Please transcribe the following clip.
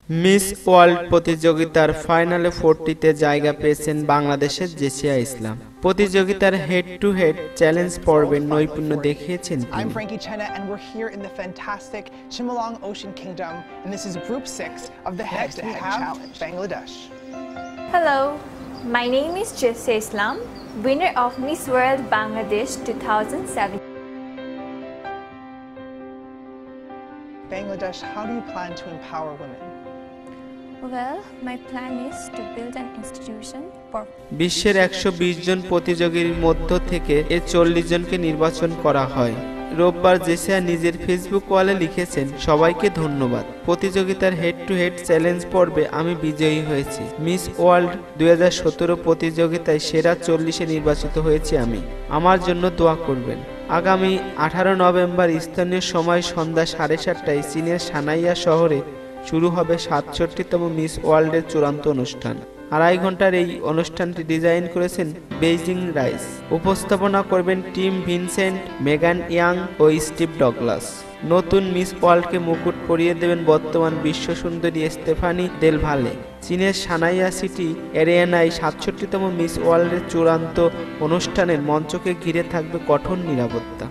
Miss world প্রতিযোগিতার ফাইনালে 40তে জায়গা পেয়েছেন বাংলাদেশের জেসিয়া ইসলাম। প্রতিযোগিতার হেড টু হেড চ্যালেঞ্জ পর্বে নৈপুণ্য দেখিয়েছেন তিনি। I'm Frankie Chena and we're here in the fantastic Chimelong Ocean Kingdom and this is group 6 of the head-to-head challenge, Bangladesh. Hello, my name is Jessia Islam, winner of Miss World Bangladesh 2007. Bangladesh, how do you plan to empower women? Well, my plan is to build an institution for বিশ্বের 120 জন প্রতিযোগীর মধ্য থেকে 40 জনকে নির্বাচন করা হয়। রোববার জেসিয়া নিজের Facebook ওয়ালে লিখেছেন, সবাইকে ধন্যবাদ। প্রতিযোগিতার হেড টু হেড চ্যালেঞ্জ পর্বে আমি বিজয়ী হয়েছি। মিস ওয়ার্ল্ড 2017 প্রতিযোগিতায় সেরা 40-এ নির্বাচিত হয়েছি আমি। আমার জন্য দোয়া করবেন। আগামী 18 নভেম্বর স্থানীয় সময় সন্ধ্যা 7:30টায় চীনের সানাইয়া শহরে শুরু হবে 67তম মিস ওয়ার্ল্ডের চূড়ান্ত অনুষ্ঠান। 2.5 ঘন্টার এই অনুষ্ঠানটি ডিজাইন করেছেন বেইজিং রাইস। উপস্থাপনা করবেন টিম ভিনসেন্ট, মেগান ইয়াং ও স্টিভ ডগলাস। নতুন মিস ওয়ার্ল্ডকে মুকুট পরিয়ে দেবেন বর্তমান বিশ্ব সুন্দরী স্টেফানি দেল ভালে। চীনের সানাইয়া সিটি এরিয়ানায় 67তম মিস ওয়ার্ল্ডের চূড়ান্ত অনুষ্ঠানের মঞ্চকে ঘিরে থাকবে কঠোর নিরাপত্তা।